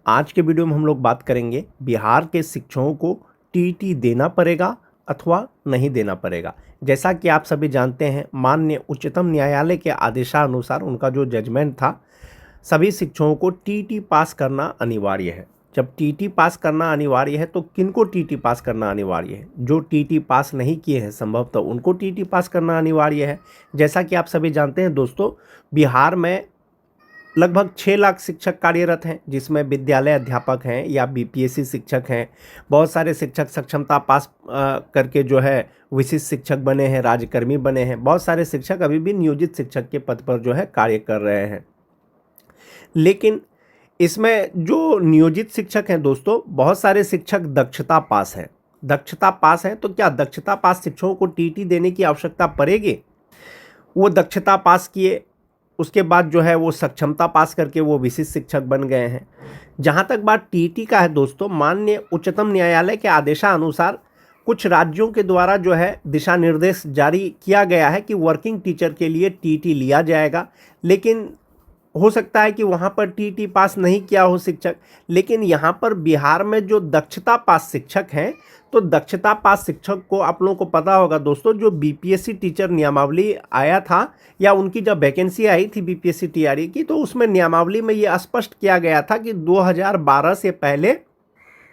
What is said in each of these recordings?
आज के वीडियो में हम लोग बात करेंगे बिहार के शिक्षकों को टीटी देना पड़ेगा अथवा नहीं देना पड़ेगा। जैसा कि आप सभी जानते हैं, माननीय उच्चतम न्यायालय के आदेशानुसार उनका जो जजमेंट था, सभी शिक्षकों को टीटी पास करना अनिवार्य है। जब टीटी पास करना अनिवार्य है तो किनको टीटी पास करना अनिवार्य है? जो टीटी पास नहीं किए हैं संभवतः उनको टीटी पास करना अनिवार्य है। जैसा कि आप सभी जानते हैं दोस्तों, बिहार में लगभग 6 लाख शिक्षक कार्यरत हैं, जिसमें विद्यालय अध्यापक हैं या बीपीएससी शिक्षक हैं। बहुत सारे शिक्षक सक्षमता पास करके जो है विशिष्ट शिक्षक बने हैं, राज्यकर्मी बने हैं। बहुत सारे शिक्षक अभी भी नियोजित शिक्षक के पद पर जो है कार्य कर रहे हैं। लेकिन इसमें जो नियोजित शिक्षक हैं दोस्तों, बहुत सारे शिक्षक दक्षता पास हैं। दक्षता पास हैं तो क्या दक्षता पास शिक्षकों को टीटी देने की आवश्यकता पड़ेगी? वो दक्षता पास किए, उसके बाद जो है वो सक्षमता पास करके वो विशिष्ट शिक्षक बन गए हैं। जहाँ तक बात टीटी का है दोस्तों, माननीय उच्चतम न्यायालय के आदेशानुसार कुछ राज्यों के द्वारा जो है दिशा निर्देश जारी किया गया है कि वर्किंग टीचर के लिए टीटी लिया जाएगा। लेकिन हो सकता है कि वहाँ पर टीटी पास नहीं किया हो शिक्षक, लेकिन यहाँ पर बिहार में जो दक्षता पास शिक्षक हैं, तो दक्षता पास शिक्षक को आप लोगों को पता होगा दोस्तों, जो बीपीएससी टीचर नियमावली आया था या उनकी जब वैकेंसी आई थी बीपीएससी टीआरई की, तो उसमें नियमावली में ये स्पष्ट किया गया था कि 2012 से पहले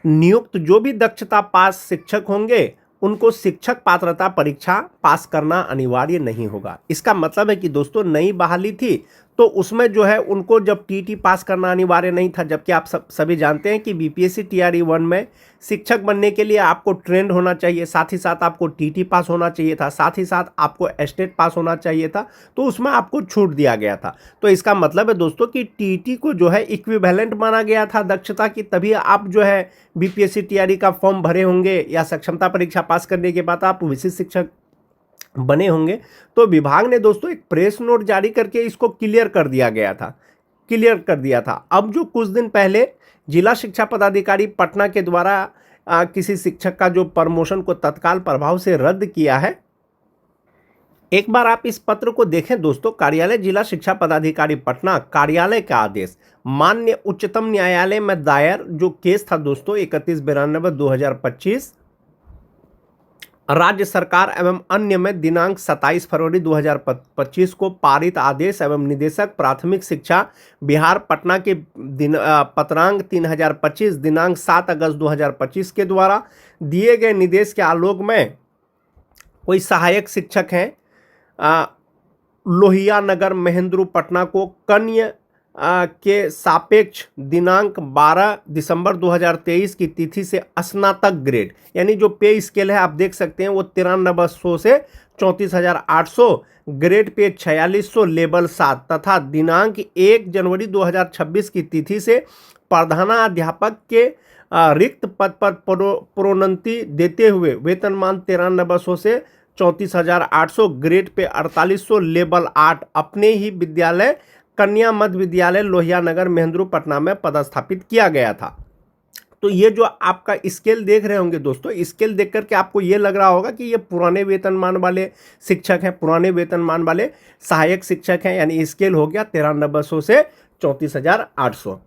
नियुक्त जो भी दक्षता पास शिक्षक होंगे उनको शिक्षक पात्रता परीक्षा पास करना अनिवार्य नहीं होगा। इसका मतलब है कि दोस्तों नई बहाली थी तो उसमें जो है उनको जब टीटी पास करना अनिवार्य नहीं था, जबकि आप सभी जानते हैं कि बीपीएससी टीआरई 1 में शिक्षक बनने के लिए आपको ट्रेंड होना चाहिए, साथ ही साथ आपको टीटी पास होना चाहिए था, साथ ही साथ आपको एस्टेट पास होना चाहिए था, तो उसमें आपको छूट दिया गया था। तो इसका मतलब है दोस्तों कि टीटी को जो है इक्विवेलेंट माना गया था दक्षता की, तभी आप जो है बीपीएससी टीआरई का फॉर्म भरे होंगे या सक्षमता परीक्षा पास करने के बाद आप विशिष्ट शिक्षक बने होंगे। तो विभाग ने दोस्तों एक प्रेस नोट जारी करके इसको क्लियर कर दिया था। अब जो कुछ दिन पहले जिला शिक्षा पदाधिकारी पटना के द्वारा किसी शिक्षक का जो प्रमोशन को तत्काल प्रभाव से रद्द किया है, एक बार आप इस पत्र को देखें दोस्तों। कार्यालय जिला शिक्षा पदाधिकारी पटना कार्यालय का आदेश माननीय उच्चतम न्यायालय में दायर जो केस था दोस्तों 31/92/2025 राज्य सरकार एवं अन्य में दिनांक 27 फरवरी 2025 को पारित आदेश एवं निदेशक प्राथमिक शिक्षा बिहार पटना के पत्रांक 3025 दिनांक 7 अगस्त 2025 के द्वारा दिए गए निर्देश के आलोक में कोई सहायक शिक्षक हैं लोहिया नगर महेंद्रू पटना को कन्या के सापेक्ष दिनांक 12 दिसंबर 2023 की तिथि से स्नातक ग्रेड, यानी जो पे स्केल है आप देख सकते हैं वो 9300 से 34,800, ग्रेड पे 4600, लेवल 7 तथा दिनांक 1 जनवरी 2026 की तिथि से प्रधानाध्यापक के रिक्त पद पर प्रोन्नति देते हुए वेतनमान 9300 से 34,800, ग्रेड पे 4800, लेवल 8 अपने ही विद्यालय कन्या मध्य विद्यालय लोहिया नगर महेंद्रू पटना में पदस्थापित किया गया था। तो ये जो आपका स्केल देख रहे होंगे दोस्तों, स्केल देख करके आपको ये लग रहा होगा कि ये पुराने वेतनमान वाले शिक्षक हैं, पुराने वेतनमान वाले सहायक शिक्षक हैं, यानी स्केल हो गया 9300 से 34,800।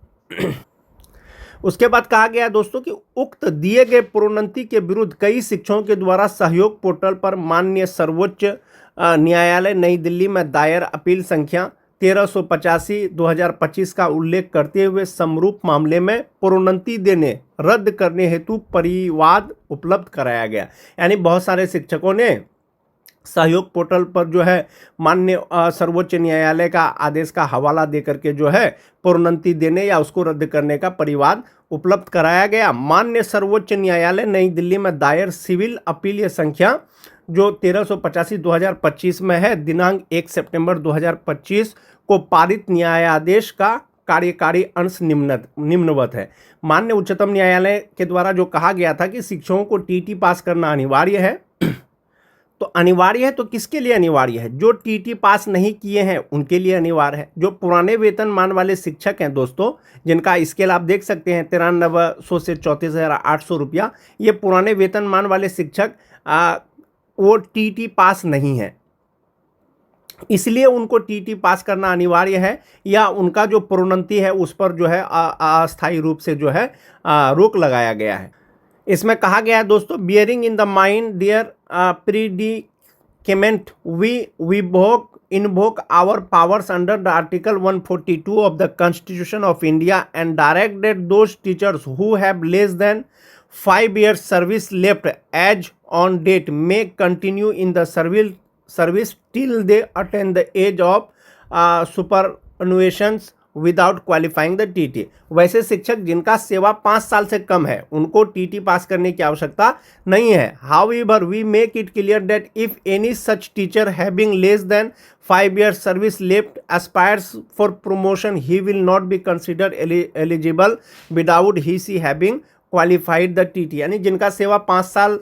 उसके बाद कहा गया दोस्तों कि उक्त दिए गए प्रोन्नति के विरुद्ध कई शिक्षकों के द्वारा सहयोग पोर्टल पर माननीय सर्वोच्च न्यायालय नई दिल्ली में दायर अपील संख्या 1385/2025 का उल्लेख करते हुए समरूप मामले में प्रोन्नति देने रद्द करने हेतु परिवाद उपलब्ध कराया गया। यानी बहुत सारे शिक्षकों ने सहयोग पोर्टल पर जो है माननीय सर्वोच्च न्यायालय का आदेश का हवाला देकर के जो है प्रोन्नति देने या उसको रद्द करने का परिवाद उपलब्ध कराया गया। माननीय सर्वोच्च न्यायालय नई दिल्ली में दायर सिविल अपील संख्या जो 1385/2025 में है, दिनांक 1 सितंबर 2025 को पारित न्यायाधीश का कार्यकारी अंश निम्नवत है। माननीय उच्चतम न्यायालय के द्वारा जो कहा गया था कि शिक्षकों को टीटी पास करना अनिवार्य है, तो अनिवार्य है तो किसके लिए अनिवार्य है? जो टीटी पास नहीं किए हैं उनके लिए अनिवार्य है। जो पुराने वेतनमान वाले शिक्षक हैं दोस्तों, जिनका स्केल आप देख सकते हैं 9300 से 34,800 रुपया, ये पुराने वेतनमान वाले शिक्षक वो टीटी पास नहीं है। इसलिए उनको टीटी पास करना अनिवार्य है, या उनका जो प्रोन्नति है उस पर जो है अस्थायी रूप से जो है रोक लगाया गया है। इसमें कहा गया है दोस्तों, bearing in the mind their predicament we invoke our powers under the Article 142 of the Constitution of India and direct that those teachers who have less than 5 years service left as on date may continue in the service till they attain the age of superannuation without qualifying the TT. वैसे शिक्षक जिनका सेवा 5 साल से कम है उनको TT पास करने की आवश्यकता नहीं है। However we make it clear that if any such teacher having less than 5 years service left aspires for promotion he will not be consider eligible without he see having qualified the TT. यानी जिनका सेवा 5 साल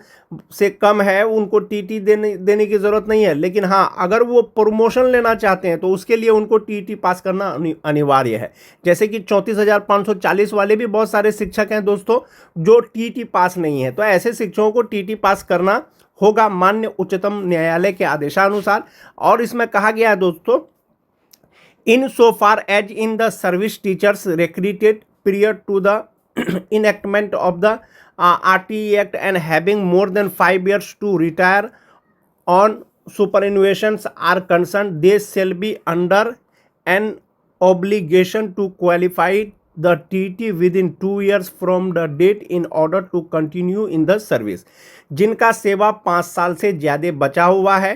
से कम है उनको TT देने की ज़रूरत नहीं है, लेकिन हाँ अगर वो प्रमोशन लेना चाहते हैं तो उसके लिए उनको टीटी पास करना अनिवार्य है। जैसे कि 34,540 वाले भी बहुत सारे शिक्षक हैं दोस्तों जो टीटी पास नहीं है, तो ऐसे शिक्षकों को टीटी पास करना होगा माननीय उच्चतम न्यायालय के आदेशानुसार। और इसमें कहा गया है दोस्तों, in so far as in the service teachers recruited period to the enactment of the RTE Act and having more than 5 years to retire on superannuations are concerned, they shall be under an obligation to qualify the TT within 2 years from the date in order to continue in the service। जिनका सेवा 5 साल से ज़्यादा बचा हुआ है,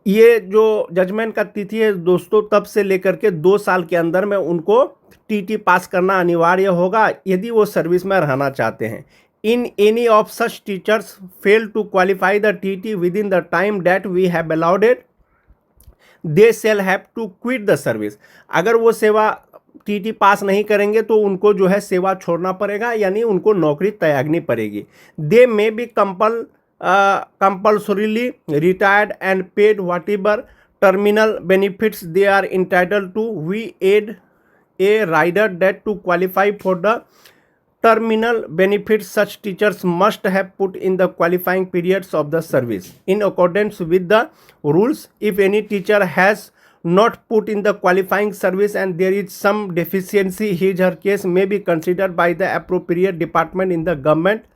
ये जो जजमेंट का तिथि है दोस्तों तब से लेकर के 2 साल के अंदर में उनको टीटी पास करना अनिवार्य होगा यदि वो सर्विस में रहना चाहते हैं। In any of such teachers fail to qualify the TT within the time that we have allowed it, they shall have to quit the service. अगर वो सेवा टीटी पास नहीं करेंगे तो उनको जो है सेवा छोड़ना पड़ेगा, यानी उनको नौकरी त्यागनी पड़ेगी। They may be compulsorily retired and paid whatever terminal benefits they are entitled to। We aid a rider that to qualify for the terminal benefits such teachers must have put in the qualifying periods of the service in accordance with the rules। If any teacher has not put in the qualifying service and there is some deficiency, his or her case may be considered by the appropriate department in the government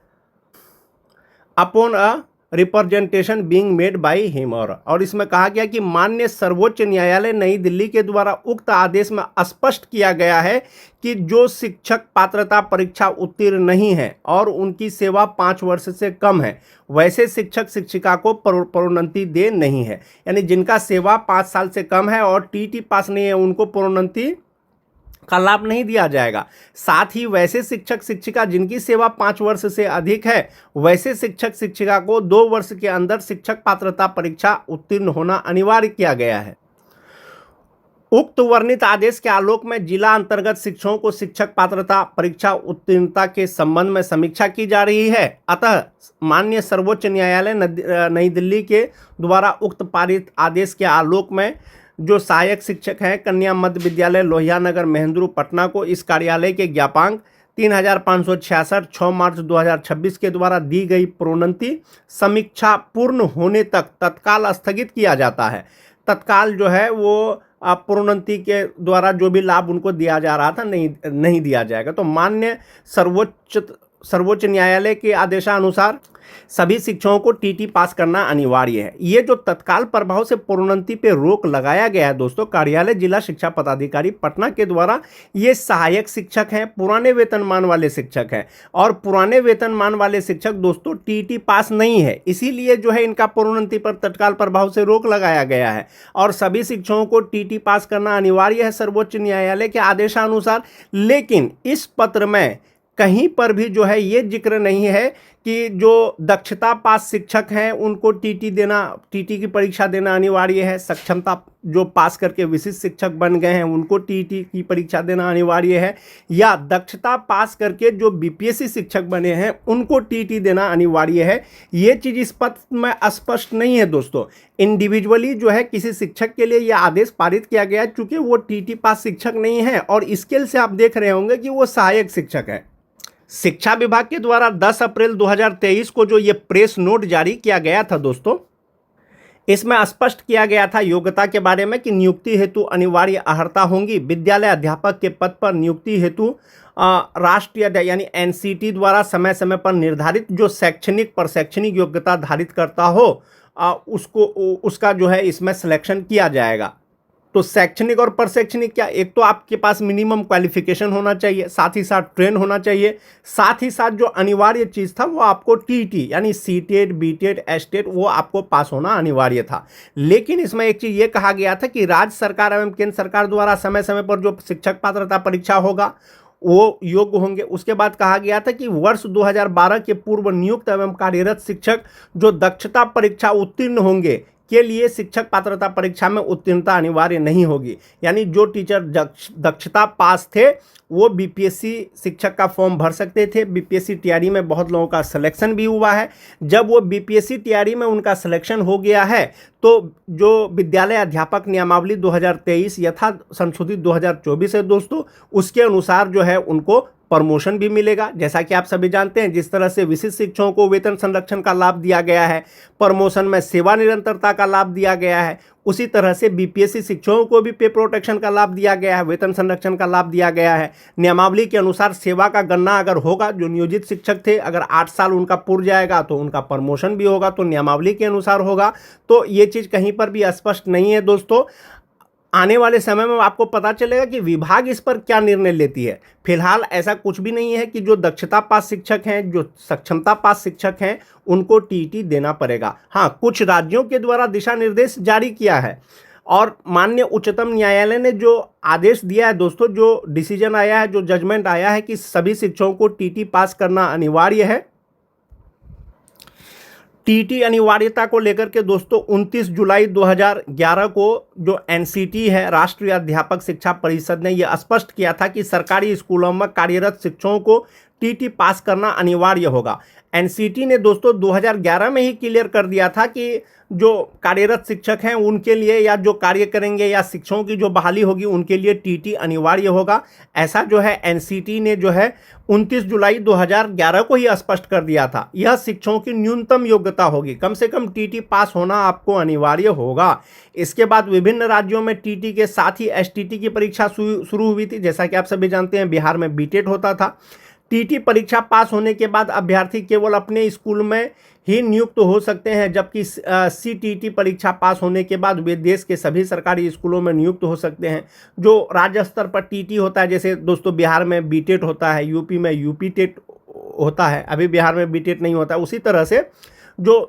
upon a representation being made by him. और इसमें कहा गया कि माननीय सर्वोच्च न्यायालय नई दिल्ली के द्वारा उक्त आदेश में स्पष्ट किया गया है कि जो शिक्षक पात्रता परीक्षा उत्तीर्ण नहीं है और उनकी सेवा 5 वर्ष से कम है वैसे शिक्षक शिक्षिका को प्रोन्नति दे नहीं है। यानी जिनका सेवा 5 साल से कम है और टीटी पास नहीं है उनको प्रोन्नति का लाभ नहीं दिया जाएगा। साथ ही वैसे शिक्षक शिक्षिका जिनकी सेवा 5 वर्ष से अधिक है वैसे शिक्षक शिक्षिका को 2 वर्ष के अंदर शिक्षक पात्रता परीक्षा उत्तीर्ण होना अनिवार्य किया गया है। उक्त वर्णित आदेश के आलोक में जिला अंतर्गत शिक्षकों को शिक्षक पात्रता परीक्षा उत्तीर्णता के संबंध में समीक्षा की जा रही है। अतः माननीय सर्वोच्च न्यायालय नई दिल्ली के द्वारा उक्त पारित आदेश के आलोक में जो सहायक शिक्षक हैं कन्या मध्य विद्यालय लोहिया नगर महेंद्रू पटना को इस कार्यालय के ज्ञापांक 3566 6 मार्च 2026 के द्वारा दी गई प्रोन्नति समीक्षा पूर्ण होने तक तत्काल स्थगित किया जाता है। तत्काल जो है वो प्रोन्नति के द्वारा जो भी लाभ उनको दिया जा रहा था नहीं दिया जाएगा। तो माननीय सर्वोच्च न्यायालय के आदेशानुसार सभी शिक्षकों को टीटी पास करना अनिवार्य है। ये जो तत्काल प्रभाव से प्रोन्नति पे रोक लगाया गया है दोस्तों कार्यालय जिला शिक्षा पदाधिकारी पटना के द्वारा, ये सहायक शिक्षक हैं, पुराने वेतनमान वाले शिक्षक हैं और पुराने वेतनमान वाले शिक्षक दोस्तों टीटी पास नहीं है, इसीलिए जो है इनका प्रोन्नति पर तत्काल प्रभाव से रोक लगाया गया है और सभी शिक्षकों को टीटी पास करना अनिवार्य है सर्वोच्च न्यायालय के आदेशानुसार। लेकिन इस पत्र में कहीं पर भी जो है ये जिक्र नहीं है कि जो दक्षता पास शिक्षक हैं उनको टीटी की परीक्षा देना अनिवार्य है, सक्षमता जो पास करके विशिष्ट शिक्षक बन गए हैं उनको टीटी की परीक्षा देना अनिवार्य है, या दक्षता पास करके जो बीपीएससी शिक्षक बने हैं उनको टीटी देना अनिवार्य है। ये चीज़ इस पत्र में स्पष्ट नहीं है दोस्तों। इंडिविजुअली जो है किसी शिक्षक के लिए यह आदेश पारित किया गया है चूँकि वो टीटी पास शिक्षक नहीं है और स्केल से आप देख रहे होंगे कि वो सहायक शिक्षक है। शिक्षा विभाग के द्वारा 10 अप्रैल 2023 को जो ये प्रेस नोट जारी किया गया था दोस्तों, इसमें स्पष्ट किया गया था योग्यता के बारे में कि नियुक्ति हेतु अनिवार्य अर्हता होंगी। विद्यालय अध्यापक के पद पर नियुक्ति हेतु राष्ट्रीय यानी एनसीटी द्वारा समय समय पर निर्धारित जो शैक्षणिक योग्यता धारित करता हो उसका जो है इसमें सिलेक्शन किया जाएगा। तो शैक्षणिक और प्रशैक्षणिक क्या, एक तो आपके पास मिनिमम क्वालिफिकेशन होना चाहिए, साथ ही साथ ट्रेन होना चाहिए, साथ ही साथ जो अनिवार्य चीज़ था वो आपको टीटी यानी सीटेट, बीटेट, एस्टेट वो आपको पास होना अनिवार्य था। लेकिन इसमें एक चीज़ ये कहा गया था कि राज्य सरकार एवं केंद्र सरकार द्वारा समय समय पर जो शिक्षक पात्रता परीक्षा होगा वो योग्य होंगे। उसके बाद कहा गया था कि वर्ष 2012 के पूर्व नियुक्त एवं कार्यरत शिक्षक जो दक्षता परीक्षा उत्तीर्ण होंगे के लिए शिक्षक पात्रता परीक्षा में उत्तीर्णता अनिवार्य नहीं होगी। यानी जो टीचर दक्षता पास थे वो बीपीएससी शिक्षक का फॉर्म भर सकते थे। बीपीएससी टीआरई में बहुत लोगों का सिलेक्शन भी हुआ है। जब वो बीपीएससी टीआरई में उनका सिलेक्शन हो गया है तो जो विद्यालय अध्यापक नियमावली 2023 यथा संशोधित 2024 है दोस्तों, उसके अनुसार जो है उनको प्रमोशन भी मिलेगा। जैसा कि आप सभी जानते हैं जिस तरह से विशिष्ट शिक्षकों को वेतन संरक्षण का लाभ दिया गया है, प्रमोशन में सेवा निरंतरता का लाभ दिया गया है, उसी तरह से बीपीएससी शिक्षकों को भी पे प्रोटेक्शन का लाभ दिया गया है, वेतन संरक्षण का लाभ दिया गया है। नियमावली के अनुसार सेवा का गणना अगर होगा, जो नियोजित शिक्षक थे अगर 8 साल उनका पूर्ण जाएगा तो उनका प्रमोशन भी होगा, तो नियमावली के अनुसार होगा। तो ये चीज़ कहीं पर भी स्पष्ट नहीं है दोस्तों। आने वाले समय में आपको पता चलेगा कि विभाग इस पर क्या निर्णय लेती है। फिलहाल ऐसा कुछ भी नहीं है कि जो दक्षता पास शिक्षक हैं, जो सक्षमता पास शिक्षक हैं, उनको टीटी देना पड़ेगा। हाँ, कुछ राज्यों के द्वारा दिशा निर्देश जारी किया है और माननीय उच्चतम न्यायालय ने जो आदेश दिया है दोस्तों, जो डिसीजन आया है, जो जजमेंट आया है कि सभी शिक्षकों को टीटी पास करना अनिवार्य है। टीटी अनिवार्यता को लेकर के दोस्तों 29 जुलाई 2011 को जो एनसीटी है, राष्ट्रीय अध्यापक शिक्षा परिषद ने यह स्पष्ट किया था कि सरकारी स्कूलों में कार्यरत शिक्षकों को टीटी पास करना अनिवार्य होगा। एनसीटी ने दोस्तों 2011 में ही क्लियर कर दिया था कि जो कार्यरत शिक्षक हैं उनके लिए या जो कार्य करेंगे या शिक्षकों की जो बहाली होगी उनके लिए टीटी अनिवार्य होगा। ऐसा जो है एनसीटी ने जो है 29 जुलाई 2011 को ही स्पष्ट कर दिया था। यह शिक्षकों की न्यूनतम योग्यता होगी, कम से कम टीटी पास होना आपको अनिवार्य होगा। इसके बाद विभिन्न राज्यों में टीटी के साथ ही एसटीटी की परीक्षा शुरू हुई थी। जैसा कि आप सभी जानते हैं बिहार में बीटेट होता था। टीटी परीक्षा पास होने के बाद अभ्यर्थी केवल अपने स्कूल में ही नियुक्त हो सकते हैं, जबकि सीटीटी परीक्षा पास होने के बाद वे देश के सभी सरकारी स्कूलों में नियुक्त हो सकते हैं। जो राज्य स्तर पर टीटी होता है, जैसे दोस्तों बिहार में बीटेट होता है, यूपी में यूपी टेट होता है, अभी बिहार में बीटेट नहीं होता, उसी तरह से जो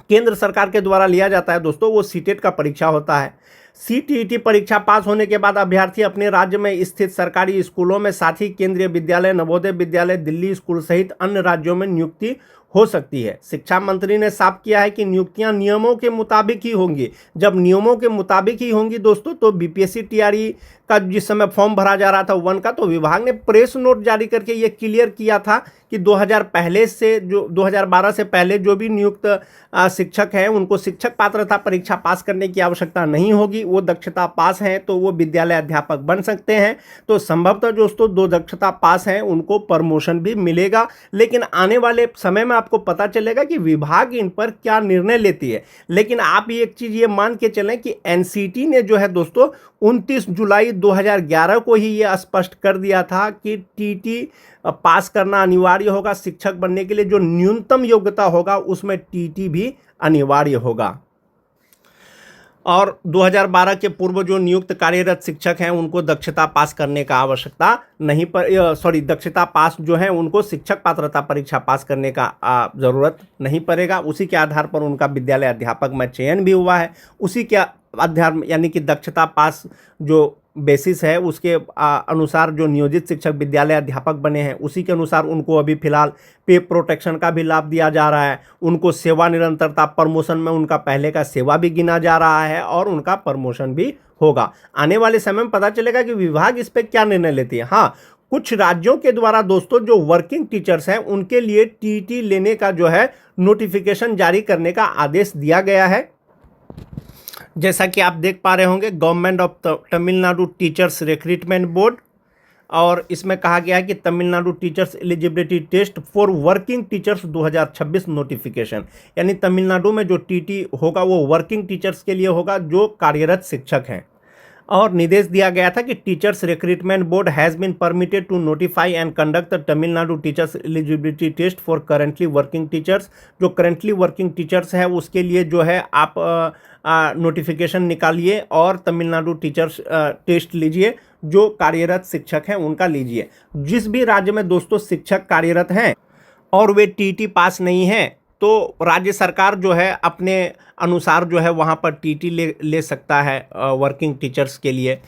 केंद्र सरकार के द्वारा लिया जाता है दोस्तों वो सीटेट का परीक्षा होता है। सीटीईटी परीक्षा पास होने के बाद अभ्यर्थी अपने राज्य में स्थित सरकारी स्कूलों में, साथ ही केंद्रीय विद्यालय, नवोदय विद्यालय, दिल्ली स्कूल सहित अन्य राज्यों में नियुक्ति हो सकती है। शिक्षा मंत्री ने साफ किया है कि नियुक्तियां नियमों के मुताबिक ही होंगी। जब नियमों के मुताबिक ही होंगी दोस्तों, तो बीपीएससी टीआरई का जिस समय फॉर्म भरा जा रहा था 1 का, तो विभाग ने प्रेस नोट जारी करके ये क्लियर किया था कि 2012 से पहले जो भी नियुक्त शिक्षक हैं उनको शिक्षक पात्रता परीक्षा पास करने की आवश्यकता नहीं होगी। वो दक्षता पास हैं तो वो विद्यालय अध्यापक बन सकते हैं। तो संभवतः दोस्तों 2 दक्षता पास हैं उनको प्रमोशन भी मिलेगा। लेकिन आने वाले समय में आपको पता चलेगा कि विभाग इन पर क्या निर्णय लेती है। लेकिन आप एक चीज़ ये मान के चलें कि एनसीटी ने जो है दोस्तों 29 जुलाई 2011 को ही ये स्पष्ट कर दिया था कि टीटी पास करना अनिवार्य होगा। शिक्षक बनने के लिए जो न्यूनतम योग्यता होगा उसमें टीटी भी अनिवार्य होगा। और 2012 के पूर्व जो नियुक्त कार्यरत शिक्षक हैं उनको दक्षता पास करने का आवश्यकता नहीं दक्षता पास जो है उनको शिक्षक पात्रता परीक्षा पास करने का ज़रूरत नहीं पड़ेगा। उसी के आधार पर उनका विद्यालय अध्यापक में चयन भी हुआ है। उसी के आधार यानी कि दक्षता पास जो बेसिस है उसके अनुसार जो नियोजित शिक्षक विद्यालय अध्यापक बने हैं उसी के अनुसार उनको अभी फिलहाल पे प्रोटेक्शन का भी लाभ दिया जा रहा है। उनको सेवा निरंतरता प्रमोशन में उनका पहले का सेवा भी गिना जा रहा है और उनका प्रमोशन भी होगा। आने वाले समय में पता चलेगा कि विभाग इस पर क्या निर्णय लेती है। हाँ, कुछ राज्यों के द्वारा दोस्तों जो वर्किंग टीचर्स हैं उनके लिए टीटी लेने का जो है नोटिफिकेशन जारी करने का आदेश दिया गया है। जैसा कि आप देख पा रहे होंगे, government of Tamil Nadu teachers recruitment board और इसमें कहा गया है कि Tamil Nadu teachers eligibility test for working teachers 2026 notification, यानी तमिलनाडु में जो टीटी होगा वो वर्किंग टीचर्स के लिए होगा जो कार्यरत शिक्षक हैं। और निर्देश दिया गया था कि teachers recruitment board has been permitted to notify and conduct the Tamil Nadu teachers eligibility test for currently working teachers. जो करेंटली वर्किंग टीचर्स है उसके लिए जो है आप नोटिफिकेशन निकालिए और तमिलनाडु टीचर्स टेस्ट लीजिए। जो कार्यरत शिक्षक हैं उनका लीजिए। जिस भी राज्य में दोस्तों शिक्षक कार्यरत हैं और वे टीटी पास नहीं हैं तो राज्य सरकार जो है अपने अनुसार जो है वहाँ पर टीटी ले सकता है वर्किंग टीचर्स के लिए।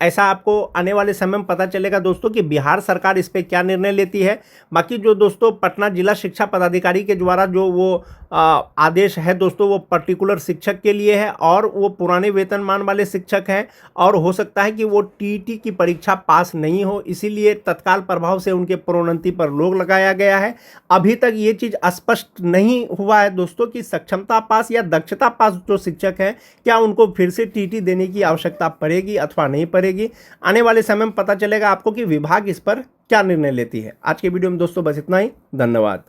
ऐसा आपको आने वाले समय में पता चलेगा दोस्तों कि बिहार सरकार इस पे क्या निर्णय लेती है। बाकी जो दोस्तों पटना जिला शिक्षा पदाधिकारी के द्वारा जो वो आदेश है दोस्तों वो पर्टिकुलर शिक्षक के लिए है और वो पुराने वेतनमान वाले शिक्षक हैं और हो सकता है कि वो टीटी की परीक्षा पास नहीं हो, इसीलिए तत्काल प्रभाव से उनके प्रोन्नति पर रोक लगाया गया है। अभी तक ये चीज़ स्पष्ट नहीं हुआ है दोस्तों कि सक्षमता पास या दक्षता पास जो शिक्षक हैं क्या उनको फिर से टीटी देने की आवश्यकता पड़ेगी अथवा नहीं पड़ेगी। आने वाले समय में पता चलेगा आपको कि विभाग इस पर क्या निर्णय लेती है। आज के वीडियो में दोस्तों बस इतना ही। धन्यवाद।